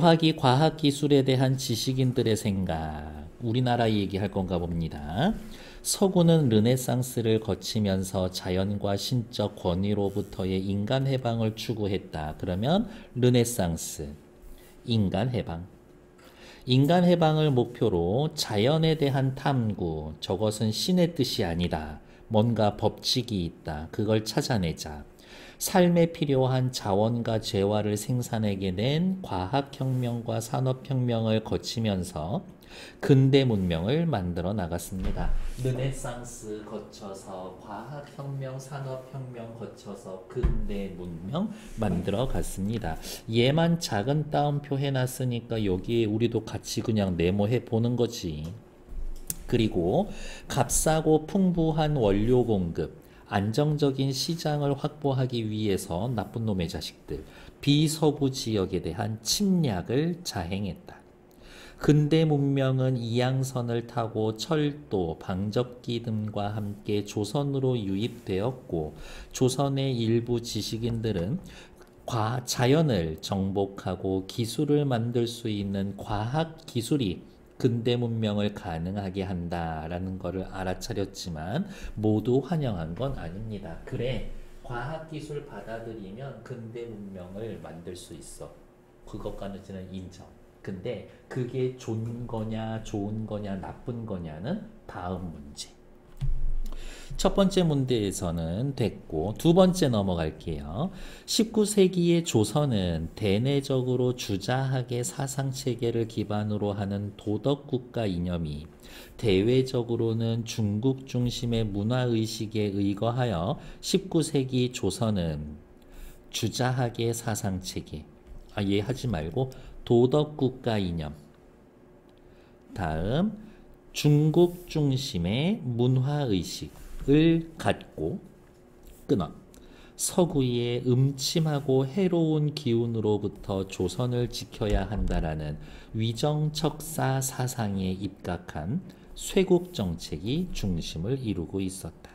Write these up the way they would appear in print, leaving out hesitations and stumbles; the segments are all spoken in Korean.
개화기 과학기술에 대한 지식인들의 생각. 우리나라 얘기할 건가 봅니다. 서구는 르네상스를 거치면서 자연과 신적 권위로부터의 인간 해방을 추구했다. 그러면 르네상스, 인간 해방. 인간 해방을 목표로 자연에 대한 탐구, 저것은 신의 뜻이 아니다. 뭔가 법칙이 있다. 그걸 찾아내자. 삶에 필요한 자원과 재화를 생산하게 된 과학혁명과 산업혁명을 거치면서 근대 문명을 만들어 나갔습니다. 르네상스 거쳐서 과학혁명, 산업혁명 거쳐서 근대 문명 만들어 갔습니다. 얘만 작은 따옴표 해놨으니까 여기에 우리도 같이 그냥 네모해 보는 거지. 그리고 값싸고 풍부한 원료 공급, 안정적인 시장을 확보하기 위해서 나쁜 놈의 자식들, 비서구 지역에 대한 침략을 자행했다. 근대 문명은 이양선을 타고 철도, 방적기 등과 함께 조선으로 유입되었고, 조선의 일부 지식인들은 자연을 정복하고 기술을 만들 수 있는 과학 기술이 근대 문명을 가능하게 한다라는 것을 알아차렸지만 모두 환영한 건 아닙니다. 그래, 과학기술 받아들이면 근대 문명을 만들 수 있어. 그것과는 인정. 근데 그게 좋은 거냐, 나쁜 거냐는 다음 문제. 첫 번째 문제에서는 됐고, 두 번째 넘어갈게요. 19세기의 조선은 대내적으로 주자학의 사상체계를 기반으로 하는 도덕국가 이념이 대외적으로는 중국 중심의 문화의식에 의거하여 19세기 조선은 주자학의 사상체계, 이해하지 말고 도덕국가 이념, 다음 중국 중심의 문화의식을 갖고 끊어 서구의 음침하고 해로운 기운으로부터 조선을 지켜야 한다라는 위정척사 사상에 입각한 쇄국정책이 중심을 이루고 있었다.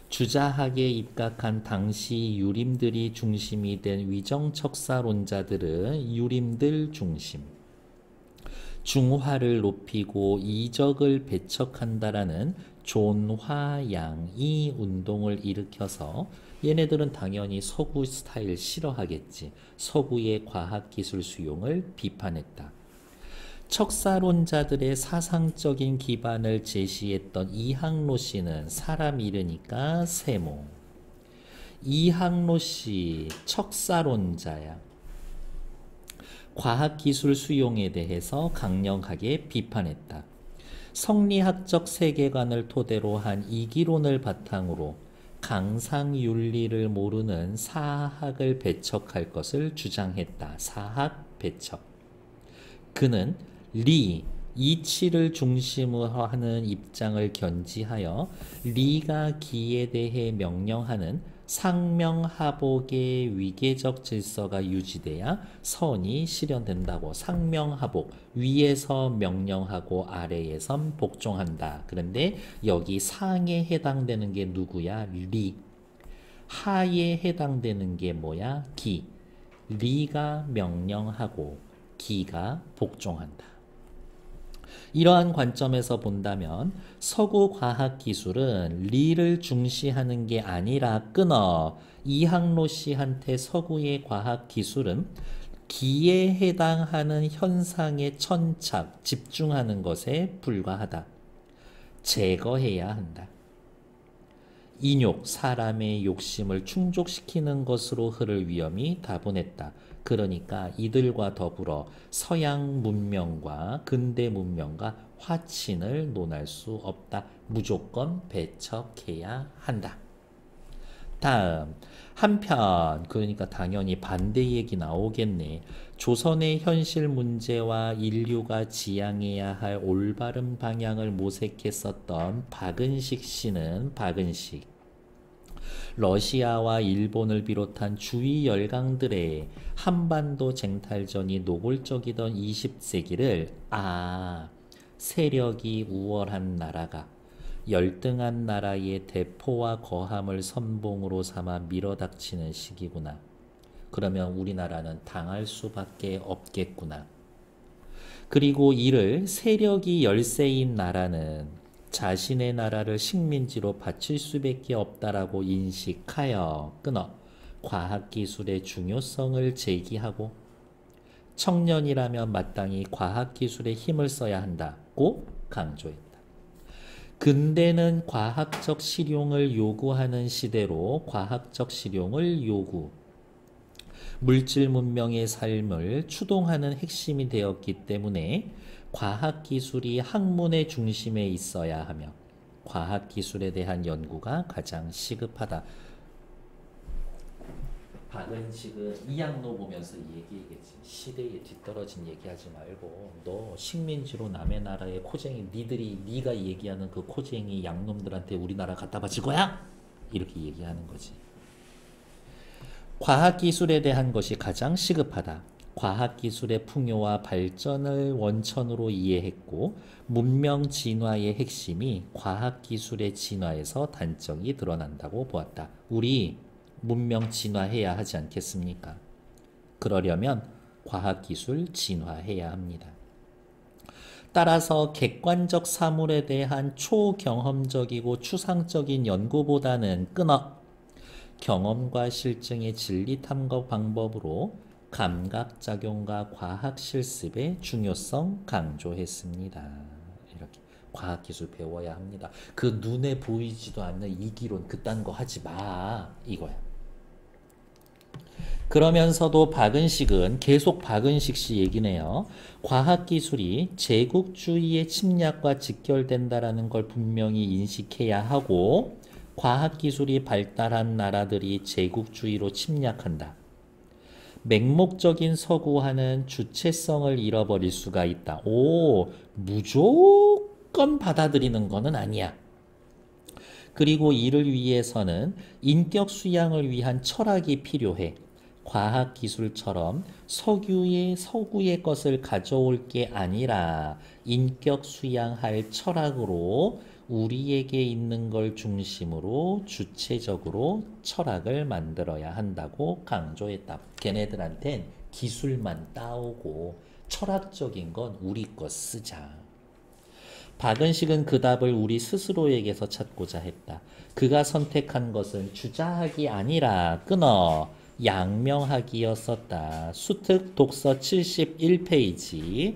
주자학에 입각한 당시 유림들이 중심이 된 위정척사론자들은 유림들 중심, 중화를 높이고 이적을 배척한다라는 존화양이 운동을 일으켜서 얘네들은 당연히 서구 스타일 싫어하겠지. 서구의 과학기술 수용을 비판했다. 척사론자들의 사상적인 기반을 제시했던 이항로 씨는 사람 이르니까 세모. 이항로 씨 척사론자야. 과학기술 수용에 대해서 강력하게 비판했다. 성리학적 세계관을 토대로 한 이기론을 바탕으로 강상윤리를 모르는 사학을 배척할 것을 주장했다. 사학 배척. 그는 리, 이치를 중심으로 하는 입장을 견지하여 리가 기에 대해 명령하는 상명하복의 위계적 질서가 유지돼야 선이 실현된다고. 상명하복, 위에서 명령하고 아래에선 복종한다. 그런데 여기 상에 해당되는 게 누구야? 리. 하에 해당되는 게 뭐야? 기. 리가 명령하고 기가 복종한다. 이러한 관점에서 본다면 서구 과학기술은 리를 중시하는 게 아니라 끊어 이항로 씨한테 서구의 과학기술은 기에 해당하는 현상에 천착, 집중하는 것에 불과하다. 제거해야 한다. 인욕, 사람의 욕심을 충족시키는 것으로 흐를 위험이 다분했다. 그러니까 이들과 더불어 서양 문명과 근대 문명과 화친을 논할 수 없다. 무조건 배척해야 한다. 다음, 한편, 그러니까 당연히 반대 얘기 나오겠네. 조선의 현실 문제와 인류가 지향해야 할 올바른 방향을 모색했었던 박은식 씨는 러시아와 일본을 비롯한 주위 열강들의 한반도 쟁탈전이 노골적이던 20세기를 세력이 우월한 나라가 열등한 나라의 대포와 거함을 선봉으로 삼아 밀어닥치는 시기구나. 그러면 우리나라는 당할 수밖에 없겠구나. 그리고 이를 세력이 열세인 나라는 자신의 나라를 식민지로 바칠 수밖에 없다라고 인식하여 끊어 과학기술의 중요성을 제기하고 청년이라면 마땅히 과학기술에 힘을 써야 한다고 강조했다. 근대는 과학적 실용을 요구하는 시대로 과학적 실용을 요구, 물질 문명의 삶을 추동하는 핵심이 되었기 때문에 과학기술이 학문의 중심에 있어야 하며 과학기술에 대한 연구가 가장 시급하다. 박은식은 이양로 보면서 얘기했지. 시대에 뒤떨어진 얘기하지 말고 너 식민지로 남의 나라의 코쟁이 네가 얘기하는 그 코쟁이 양놈들한테 우리나라 갖다 바칠 거야? 이렇게 얘기하는 거지. 과학기술에 대한 것이 가장 시급하다. 과학기술의 풍요와 발전을 원천으로 이해했고 문명 진화의 핵심이 과학기술의 진화에서 단적이 드러난다고 보았다. 우리 문명 진화해야 하지 않겠습니까? 그러려면 과학기술 진화해야 합니다. 따라서 객관적 사물에 대한 초경험적이고 추상적인 연구보다는 끊어 경험과 실증의 진리 탐구 방법으로 감각작용과 과학 실습의 중요성 강조했습니다. 이렇게 과학기술 배워야 합니다. 그 눈에 보이지도 않는 이기론 그딴 거 하지 마 이거야. 그러면서도 박은식은 계속 박은식 씨 얘기네요. 과학기술이 제국주의의 침략과 직결된다라는 걸 분명히 인식해야 하고 과학기술이 발달한 나라들이 제국주의로 침략한다. 맹목적인 서구화는 주체성을 잃어버릴 수가 있다. 무조건 받아들이는 거는 아니야. 그리고 이를 위해서는 인격 수양을 위한 철학이 필요해. 과학기술처럼 서구의 것을 가져올 게 아니라 인격 수양할 철학으로 우리에게 있는 걸 중심으로 주체적으로 철학을 만들어야 한다고 강조했다. 걔네들한텐 기술만 따오고 철학적인 건 우리 거 쓰자. 박은식은 그 답을 우리 스스로에게서 찾고자 했다. 그가 선택한 것은 주자학이 아니라 끊어 양명학이었었다. 수특 독서 71페이지.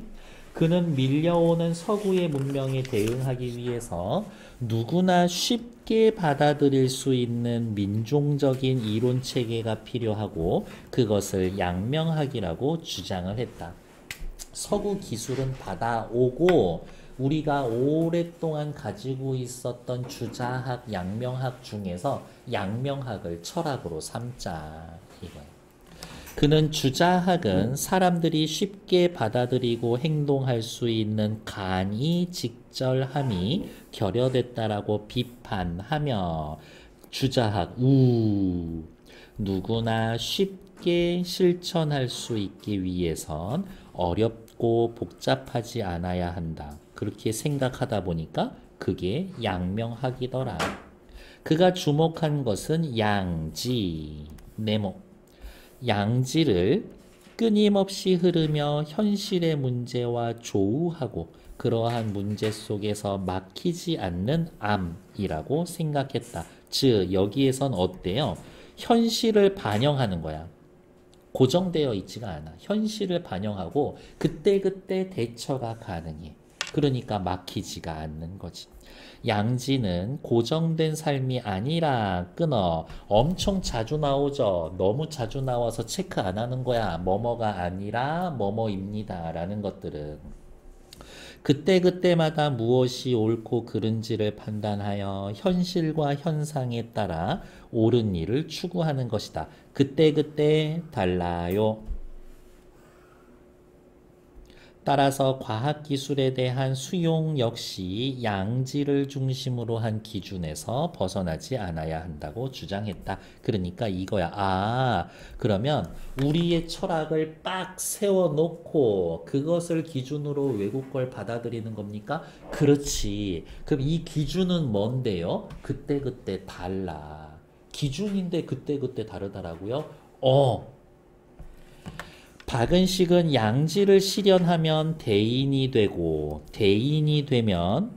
그는 밀려오는 서구의 문명에 대응하기 위해서 누구나 쉽게 받아들일 수 있는 민족적인 이론 체계가 필요하고 그것을 양명학이라고 주장을 했다. 서구 기술은 받아오고 우리가 오랫동안 가지고 있었던 주자학, 양명학 중에서 양명학을 철학으로 삼자 이거야. 그는 주자학은 사람들이 쉽게 받아들이고 행동할 수 있는 간이 직절함이 결여됐다라고 비판하며 주자학 누구나 쉽게 실천할 수 있기 위해선 어렵고 복잡하지 않아야 한다. 그렇게 생각하다 보니까 그게 양명학이더라. 그가 주목한 것은 양지, 네모. 양지를 끊임없이 흐르며 현실의 문제와 조우하고 그러한 문제 속에서 막히지 않는 암이라고 생각했다. 즉 여기에선 어때요? 현실을 반영하는 거야. 고정되어 있지가 않아. 현실을 반영하고 그때그때 대처가 가능해. 그러니까 막히지가 않는 거지. 양지는 고정된 삶이 아니라 끊어 엄청 자주 나오죠. 너무 자주 나와서 체크 안 하는 거야. 뭐뭐가 아니라 뭐뭐입니다 라는 것들은 그때그때마다 무엇이 옳고 그른지를 판단하여 현실과 현상에 따라 옳은 일을 추구하는 것이다. 그때그때 달라요. 따라서 과학기술에 대한 수용 역시 양지를 중심으로 한 기준에서 벗어나지 않아야 한다고 주장했다. 그러니까 이거야. 그러면 우리의 철학을 빡 세워놓고 그것을 기준으로 외국 걸 받아들이는 겁니까? 그렇지. 그럼 이 기준은 뭔데요? 그때그때 달라. 기준인데 그때그때 다르다라고요? 박은식은 양지를 실현하면 대인이 되고 대인이 되면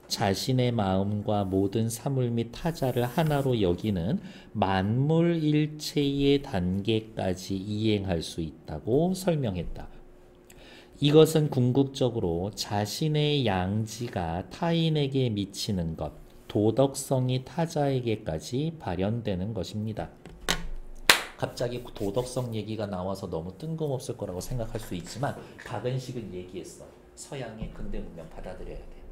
자신의 마음과 모든 사물 및 타자를 하나로 여기는 만물일체의 단계까지 이행할 수 있다고 설명했다. 이것은 궁극적으로 자신의 양지가 타인에게 미치는 것, 도덕성이 타자에게까지 발현되는 것입니다. 갑자기 도덕성 얘기가 나와서 너무 뜬금없을 거라고 생각할 수 있지만 박은식은 얘기했어. 서양의 근대 문명 받아들여야 돼.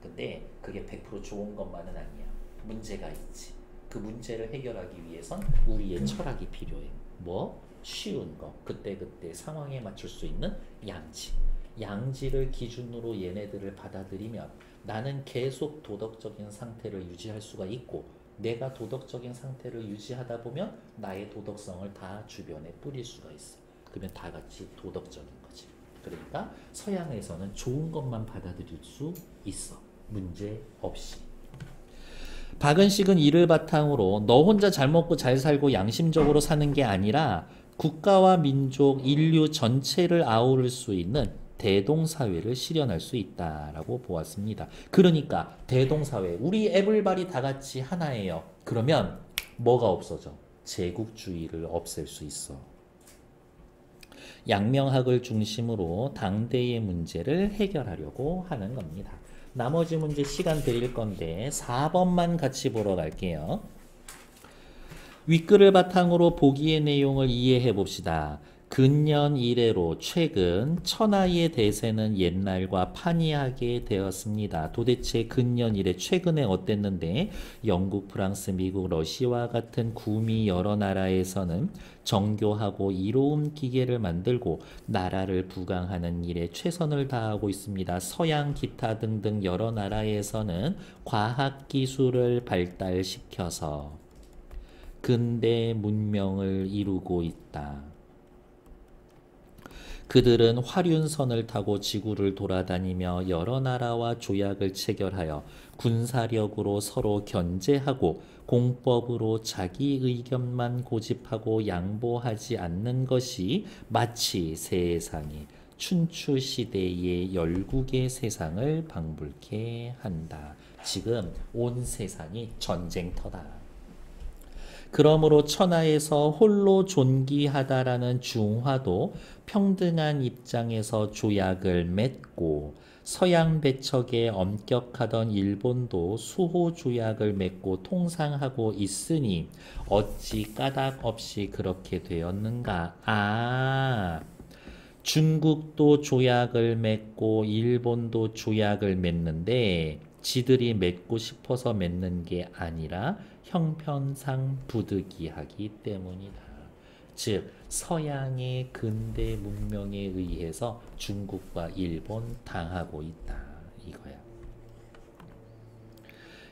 근데 그게 100% 좋은 것만은 아니야. 문제가 있지. 그 문제를 해결하기 위해선 우리의 철학이 필요해. 뭐? 쉬운 거. 그때그때 상황에 맞출 수 있는 양지. 양지를 기준으로 얘네들을 받아들이면 나는 계속 도덕적인 상태를 유지할 수가 있고 내가 도덕적인 상태를 유지하다 보면 나의 도덕성을 다 주변에 뿌릴 수가 있어. 그러면 다 같이 도덕적인 거지. 그러니까 서양에서는 좋은 것만 받아들일 수 있어. 문제 없이. 박은식은 이를 바탕으로 너 혼자 잘 먹고 잘 살고 양심적으로 사는 게 아니라 국가와 민족, 인류 전체를 아우를 수 있는 대동사회를 실현할 수 있다라고 보았습니다. 그러니까 대동사회, 우리 에블바리 다 같이 하나예요. 그러면 뭐가 없어져? 제국주의를 없앨 수 있어. 양명학을 중심으로 당대의 문제를 해결하려고 하는 겁니다. 나머지 문제 시간 드릴 건데 4번만 같이 보러 갈게요. 윗글을 바탕으로 보기의 내용을 이해해 봅시다. 근년 이래로 최근 천하의 대세는 옛날과 판이하게 되었습니다. 도대체 근년 이래 최근에 어땠는데 영국, 프랑스, 미국, 러시아와 같은 구미 여러 나라에서는 정교하고 이로운 기계를 만들고 나라를 부강하는 일에 최선을 다하고 있습니다. 서양, 기타 등등 여러 나라에서는 과학기술을 발달시켜서 근대 문명을 이루고 있다. 그들은 화륜선을 타고 지구를 돌아다니며 여러 나라와 조약을 체결하여 군사력으로 서로 견제하고 공법으로 자기 의견만 고집하고 양보하지 않는 것이 마치 세상이 춘추 시대의 열국의 세상을 방불케 한다. 지금 온 세상이 전쟁터다. 그러므로 천하에서 홀로 존귀하다라는 중화도 평등한 입장에서 조약을 맺고 서양 배척에 엄격하던 일본도 수호 조약을 맺고 통상하고 있으니 어찌 까닭 없이 그렇게 되었는가? 중국도 조약을 맺고 일본도 조약을 맺는데 지들이 맺고 싶어서 맺는 게 아니라 형편상 부득이하기 때문이다. 즉 서양의 근대 문명에 의해서 중국과 일본 당하고 있다. 이거야.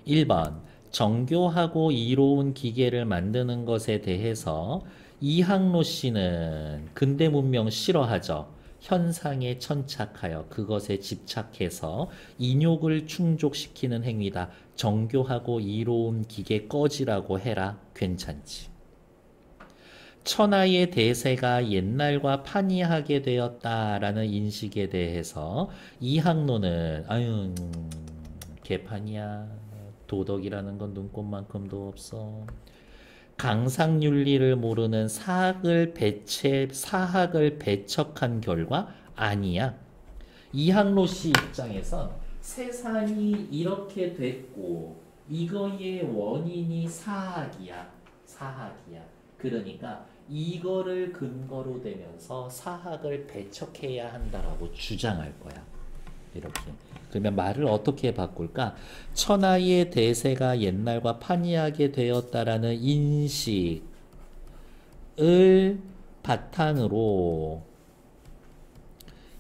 1번 정교하고 이로운 기계를 만드는 것에 대해서 이항로 씨는 근대 문명 싫어하죠. 현상에 천착하여 그것에 집착해서 인욕을 충족시키는 행위다. 정교하고 이로운 기계 꺼지라고 해라. 괜찮지. 천하의 대세가 옛날과 판이하게 되었다라는 인식에 대해서 이항로는 아유 개판이야. 도덕이라는 건 눈꽃만큼도 없어. 강상윤리를 모르는 사학을 배척한 결과 아니야. 이항로 씨 입장에선 세상이 이렇게 됐고 이거의 원인이 사학이야. 사학이야. 그러니까 이거를 근거로 대면서 사학을 배척해야 한다라고 주장할 거야. 이렇게. 그러면 말을 어떻게 바꿀까? 천하의 대세가 옛날과 판이하게 되었다라는 인식을 바탕으로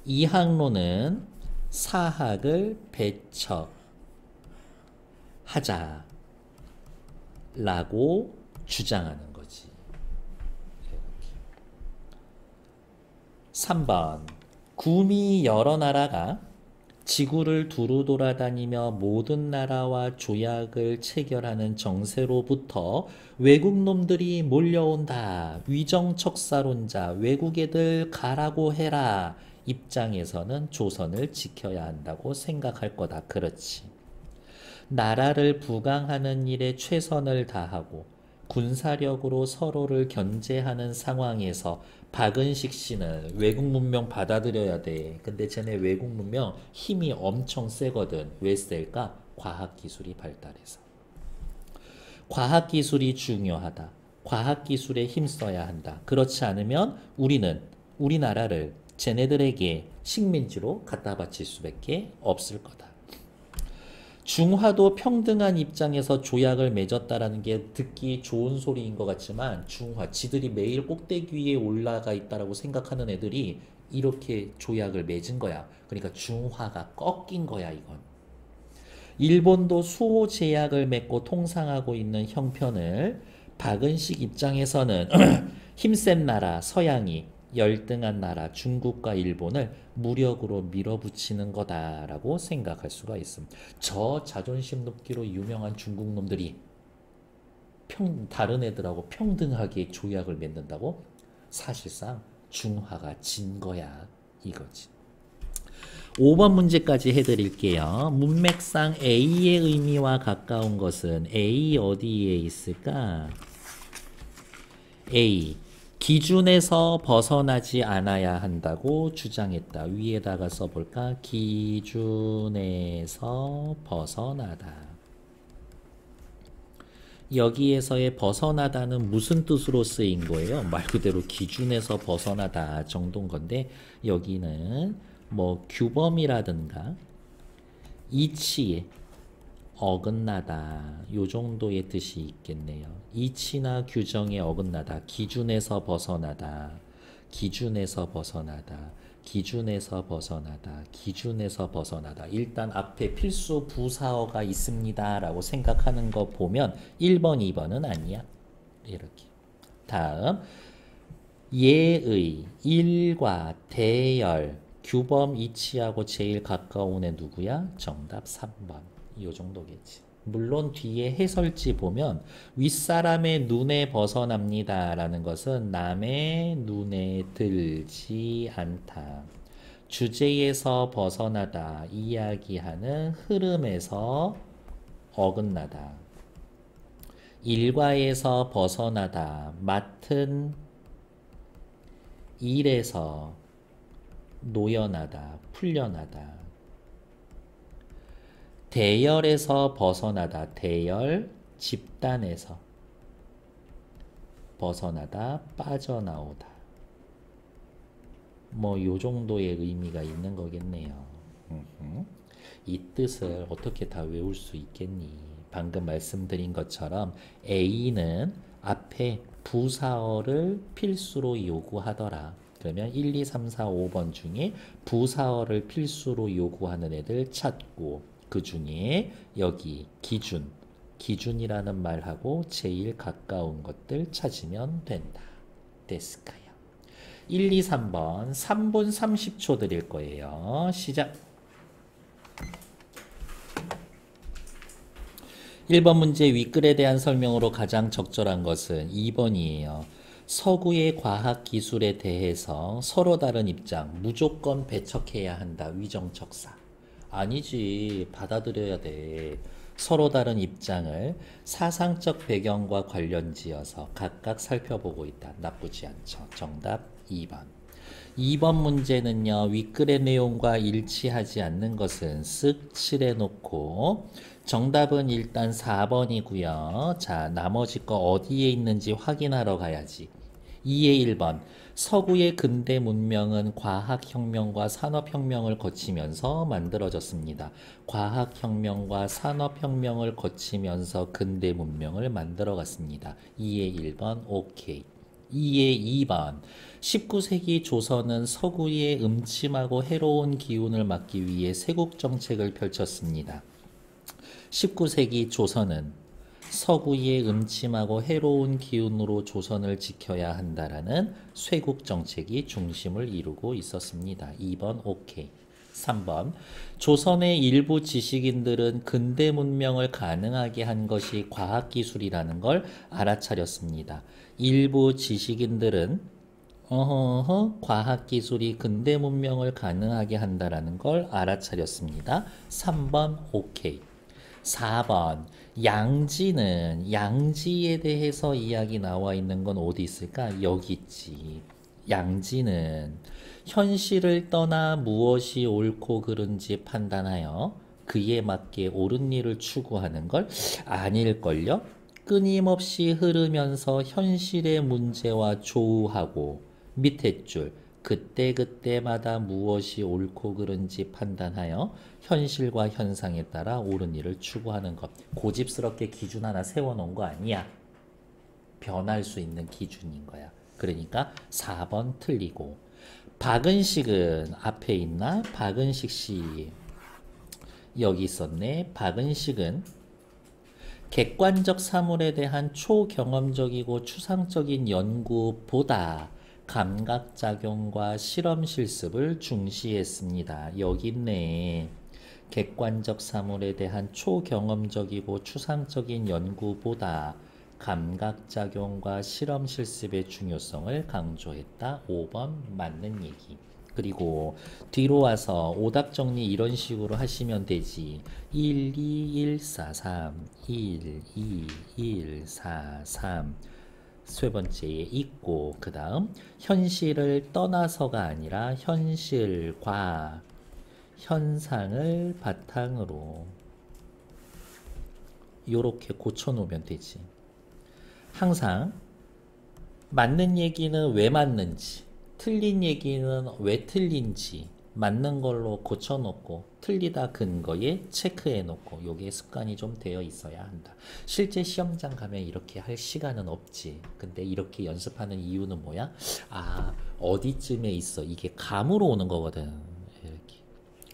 이항로는 사학을 배척하자라고 주장하는 거지. 3번 구미 여러 나라가 지구를 두루 돌아다니며 모든 나라와 조약을 체결하는 정세로부터 외국 놈들이 몰려온다. 위정척사론자, 외국 애들 가라고 해라. 입장에서는 조선을 지켜야 한다고 생각할 거다. 그렇지. 나라를 부강하는 일에 최선을 다하고 군사력으로 서로를 견제하는 상황에서 박은식 씨는 외국 문명 받아들여야 돼. 근데 쟤네 외국 문명 힘이 엄청 세거든. 왜 셀까? 과학기술이 발달해서. 과학기술이 중요하다. 과학기술에 힘써야 한다. 그렇지 않으면 우리나라를 쟤네들에게 식민지로 갖다 바칠 수밖에 없을 거다. 중화도 평등한 입장에서 조약을 맺었다라는 게 듣기 좋은 소리인 것 같지만 중화, 지들이 매일 꼭대기 위에 올라가 있다라고 생각하는 애들이 이렇게 조약을 맺은 거야. 그러니까 중화가 꺾인 거야, 이건. 일본도 수호 제약을 맺고 통상하고 있는 형편을 박은식 입장에서는 힘센 나라 서양이 열등한 나라 중국과 일본을 무력으로 밀어붙이는 거다라고 생각할 수가 있습니다. 저 자존심 높기로 유명한 중국 놈들이 다른 애들하고 평등하게 조약을 맺는다고? 사실상 중화가 진 거야 이거지. 5번 문제까지 해드릴게요. 문맥상 A의 의미와 가까운 것은 A 어디에 있을까? A 기준에서 벗어나지 않아야 한다고 주장했다. 위에다가 써볼까? 기준에서 벗어나다. 여기에서의 벗어나다는 무슨 뜻으로 쓰인 거예요? 말 그대로 기준에서 벗어나다 정도인 건데 여기는 뭐 규범이라든가 이치에 어긋나다 요 정도의 뜻이 있겠네요. 이치나 규정에 어긋나다. 기준에서 벗어나다. 기준에서 벗어나다. 기준에서 벗어나다. 기준에서 벗어나다. 일단 앞에 필수 부사어가 있습니다 라고 생각하는 거 보면 1번, 2번은 아니야. 이렇게. 다음 예의, 일과, 대열, 규범, 이치하고 제일 가까운 애 누구야? 정답 3번. 이 정도겠지. 물론 뒤에 해설지 보면 윗사람의 눈에 벗어납니다 라는 것은 남의 눈에 들지 않다. 주제에서 벗어나다 이야기하는 흐름에서 어긋나다. 일과에서 벗어나다 맡은 일에서 노연하다 풀려나다. 대열에서 벗어나다. 대열, 집단에서 벗어나다, 빠져나오다. 뭐 요 정도의 의미가 있는 거겠네요. 이 뜻을 어떻게 다 외울 수 있겠니? 방금 말씀드린 것처럼 A는 앞에 부사어를 필수로 요구하더라. 그러면 1, 2, 3, 4, 5번 중에 부사어를 필수로 요구하는 애들 찾고 그 중에 여기 기준이라는 말하고 제일 가까운 것들 찾으면 된다. 데스카야. 1, 2, 3번 3분 30초 드릴 거예요. 시작. 1번 문제 윗글에 대한 설명으로 가장 적절한 것은 2번이에요. 서구의 과학기술에 대해서 서로 다른 입장 무조건 배척해야 한다. 위정척사. 아니지. 받아들여야 돼. 서로 다른 입장을 사상적 배경과 관련지어서 각각 살펴보고 있다. 나쁘지 않죠. 정답 2번. 2번 문제는요. 윗글의 내용과 일치하지 않는 것은 쓱 칠해놓고 정답은 일단 4번이고요. 자, 나머지 거 어디에 있는지 확인하러 가야지. 2의 1번. 서구의 근대 문명은 과학혁명과 산업혁명을 거치면서 만들어졌습니다. 과학혁명과 산업혁명을 거치면서 근대 문명을 만들어갔습니다. 2의 1번 오케이. 2의 2번. 19세기 조선은 서구의 음침하고 해로운 기운을 막기 위해 세국정책을 펼쳤습니다. 19세기 조선은 서구의 음침하고 해로운 기운으로 조선을 지켜야 한다라는 쇄국 정책이 중심을 이루고 있었습니다. 2번 오케이. 3번. 조선의 일부 지식인들은 근대 문명을 가능하게 한 것이 과학기술이라는 걸 알아차렸습니다. 일부 지식인들은 과학기술이 근대 문명을 가능하게 한다라는 걸 알아차렸습니다. 3번 오케이. 4번 양지는 양지에 대해서 이야기 나와 있는 건 어디 있을까? 여기 있지. 양지는 현실을 떠나 무엇이 옳고 그른지 판단하여 그에 맞게 옳은 일을 추구하는 걸 아닐걸요? 끊임없이 흐르면서 현실의 문제와 조우하고 밑에 줄 그때그때마다 무엇이 옳고 그른지 판단하여 현실과 현상에 따라 옳은 일을 추구하는 것. 고집스럽게 기준 하나 세워놓은 거 아니야. 변할 수 있는 기준인 거야. 그러니까 4번 틀리고. 박은식은 앞에 있나? 박은식 씨 여기 있었네. 박은식은 객관적 사물에 대한 초경험적이고 추상적인 연구보다 감각작용과 실험 실습을 중시했습니다. 여기 있네. 객관적 사물에 대한 초경험적이고 추상적인 연구보다 감각작용과 실험 실습의 중요성을 강조했다. 5번 맞는 얘기. 그리고 뒤로 와서 오답 정리 이런 식으로 하시면 되지. 1, 2, 1, 4, 3 1, 2, 1, 4, 3 세 번째에 있고 그 다음 현실을 떠나서가 아니라 현실과 현상을 바탕으로 요렇게 고쳐놓으면 되지. 항상 맞는 얘기는 왜 맞는지 틀린 얘기는 왜 틀린지 맞는 걸로 고쳐놓고 틀리다 근거에 체크해놓고 요게 습관이 좀 되어 있어야 한다. 실제 시험장 가면 이렇게 할 시간은 없지. 근데 이렇게 연습하는 이유는 뭐야? 아 어디쯤에 있어. 이게 감으로 오는 거거든. 이렇게.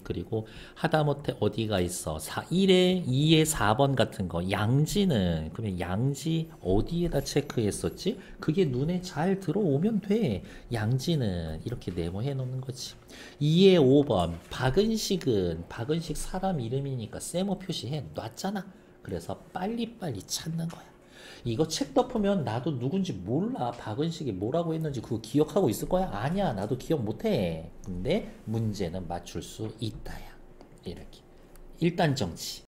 그리고 하다못해 어디가 있어. 1에 2에 4번 같은 거 양지는 그러면 양지 어디에다 체크했었지? 그게 눈에 잘 들어오면 돼. 양지는 이렇게 네모해 놓는 거지. 2에 5번 박은식은 박은식 사람 이름이니까 세모 표시해 놨잖아. 그래서 빨리빨리 찾는 거야. 이거 책 덮으면 나도 누군지 몰라. 박은식이 뭐라고 했는지 그거 기억하고 있을 거야? 아니야. 나도 기억 못해. 근데 문제는 맞출 수 있다야. 이렇게. 일단 정치.